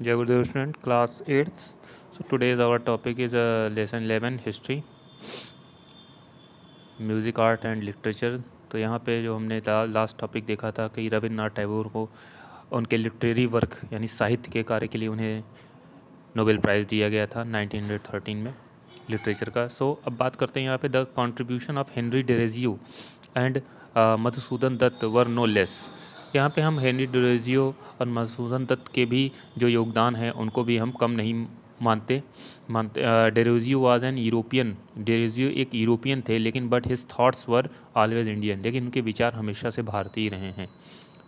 Jai Gurudev student, class 8th. So today's our topic is lesson 11 history, music art and literature. तो यहाँ पे जो हमने last topic देखा था कि रविन्द्रनाथ टैगोर को उनके लिटरेरी वर्क यानी साहित्य के कार्य के लिए उन्हें नोबेल प्राइज़ दिया गया था 1913 में लिटरेचर का। सो अब बात करते हैं यहाँ पे the contribution of Henry Derozio and Madhusudan Dutt were no less. यहाँ पे हम हेनरी डेरेजियो और मधुसूदन दत्त के भी जो योगदान है उनको भी हम कम नहीं मानते। Derozio was an European. Derozio एक यूरोपियन थे, लेकिन but his thoughts were always Indian, लेकिन उनके विचार हमेशा से भारतीय रहे हैं।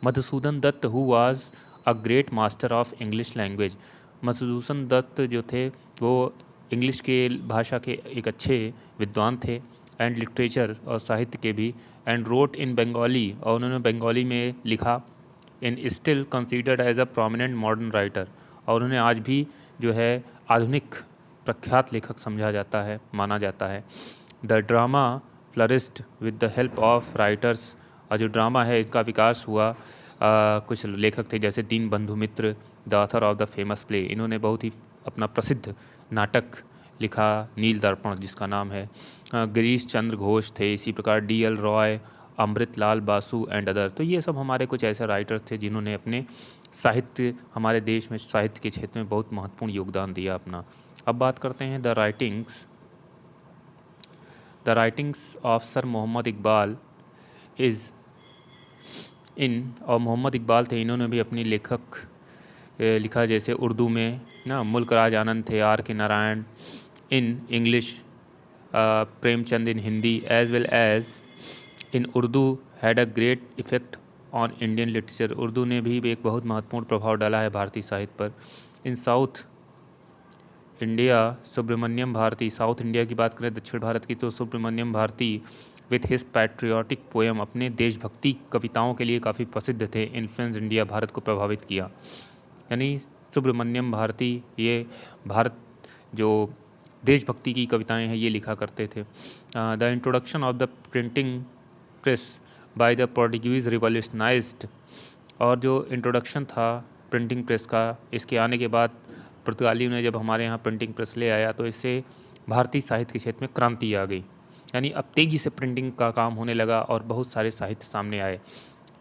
Madhusudan Dutt who was a great master of English language. Madhusudan Dutt जो थे वो इंग्लिश के भाषा के एक अच्छे विद्वान थे, एंड लिटरेचर और साहित्य के भी, एंड रोट इन बंगाली, और उन्होंने बंगाली में लिखा। In still considered as a prominent modern writer, और उन्हें आज भी जो है आधुनिक प्रख्यात लेखक समझा जाता है, माना जाता है। The drama flourished with the help of writers, और जो ड्रामा है इसका विकास हुआ कुछ लेखक थे जैसे Dinabandhu Mitra, the author of the famous play. इन्होंने बहुत ही अपना प्रसिद्ध नाटक लिखा नील दर्पण, जिसका नाम है। गिरीश चंद्र घोष थे, इसी प्रकार डी.एल. Roy, Amritlal Basu and other. तो ये सब हमारे कुछ ऐसे राइटर्स थे जिन्होंने अपने साहित्य, हमारे देश में साहित्य के क्षेत्र में बहुत महत्वपूर्ण योगदान दिया अपना। अब बात करते हैं the writings of sir Mohammad Iqbal is in, और मोहम्मद इकबाल थे, इन्होंने भी अपनी लेखक लिखा, जैसे उर्दू में ना मुल्क राज आनंद थे, R K Narayan, in English Premchand in Hindi, as well as in Urdu had a great effect on Indian literature. Urdu ने भी एक बहुत महत्वपूर्ण प्रभाव डाला है भारतीय साहित्य पर। In South India Subramania Bharati, South India की बात करें दक्षिण भारत की, तो Subramania Bharati with his patriotic poem, अपने देशभक्ति कविताओं के लिए काफ़ी प्रसिद्ध थे। इन्फ्लुएंस इंडिया, भारत को प्रभावित किया। यानी सुब्रमण्यम भारती ये भारत जो देशभक्ति की कविताएं हैं ये लिखा करते थे। The introduction of the printing press by the Portuguese revolutionized, और जो इंट्रोडक्शन था प्रिंटिंग प्रेस का, इसके आने के बाद पुर्तगालियों ने जब हमारे यहाँ प्रिंटिंग प्रेस ले आया तो इससे भारतीय साहित्य के क्षेत्र में क्रांति आ गई। यानी अब तेज़ी से प्रिंटिंग का काम होने लगा और बहुत सारे साहित्य सामने आए।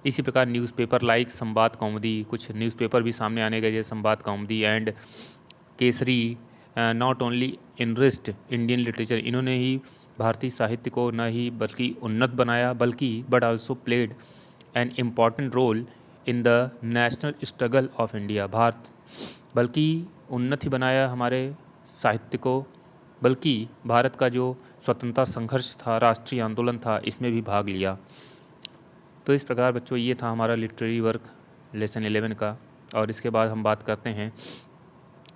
इसी प्रकार न्यूज़पेपर लाइक संवाद कौमुदी, कुछ न्यूज़पेपर भी सामने आने गए जैसे Sambad Kaumudi and Kesari, not only enriched Indian literature. इन्होंने ही भारतीय साहित्य को न ही बल्कि उन्नत बनाया, बल्कि but also played an important role in the national struggle of India. Bharat बल्कि उन्नत ही बनाया हमारे साहित्य को, बल्कि भारत का जो स्वतंत्रता संघर्ष था, राष्ट्रीय आंदोलन था, इसमें भी भाग लिया। तो इस प्रकार बच्चों ये था हमारा लिटरेरी वर्क लेसन 11 का। और इसके बाद हम बात करते हैं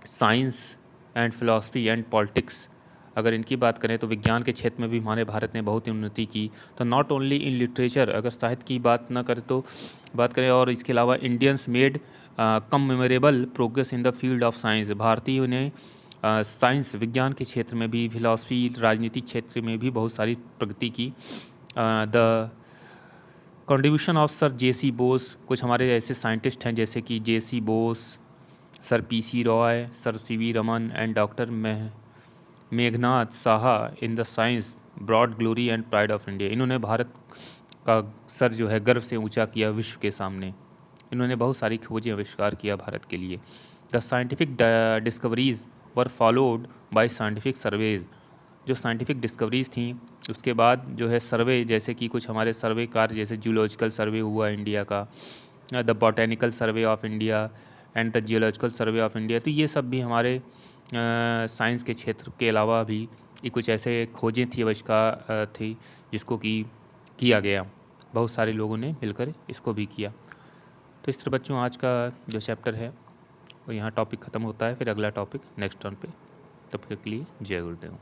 science and philosophy and politics. अगर इनकी बात करें तो विज्ञान के क्षेत्र में भी हमारे भारत ने बहुत ही उन्नति की। तो नॉट ओनली इन लिटरेचर, अगर साहित्य की बात ना करें तो बात करें, और इसके अलावा Indians made commemorable progress in the field of science. भारतीयों ने साइंस विज्ञान के क्षेत्र में भी, फिलॉसफी राजनीतिक क्षेत्र में भी बहुत सारी प्रगति की। The contribution of sir J C. Bose, कुछ हमारे ऐसे साइंटिस्ट हैं जैसे कि J C. Bose, sir P C. Roy, sir C V. Raman and doctor Meghnad Saha in the science broad glory and pride of India. इन्होंने भारत का सर जो है गर्व से ऊंचा किया विश्व के सामने। इन्होंने बहुत सारी खोजें आविष्कार किया भारत के लिए। The scientific discoveries were followed by scientific surveys. जो साइंटिफिक डिस्कवरीज थी उसके बाद जो है सर्वे, जैसे कि कुछ हमारे सर्वे कार्य जैसे जूलॉजिकल सर्वे हुआ इंडिया का, the botanical survey of India and the geological survey of India. तो ये सब भी हमारे साइंस के क्षेत्र के अलावा भी ये कुछ ऐसे खोजें थी, आविष्कार थी जिसको कि किया गया, बहुत सारे लोगों ने मिलकर इसको भी किया। तो इस तरह बच्चों आज का जो चैप्टर है वो यहाँ टॉपिक ख़त्म होता है, फिर अगला टॉपिक नेक्स्ट टर्न पे। तब तक के लिए जय गुरुदेव।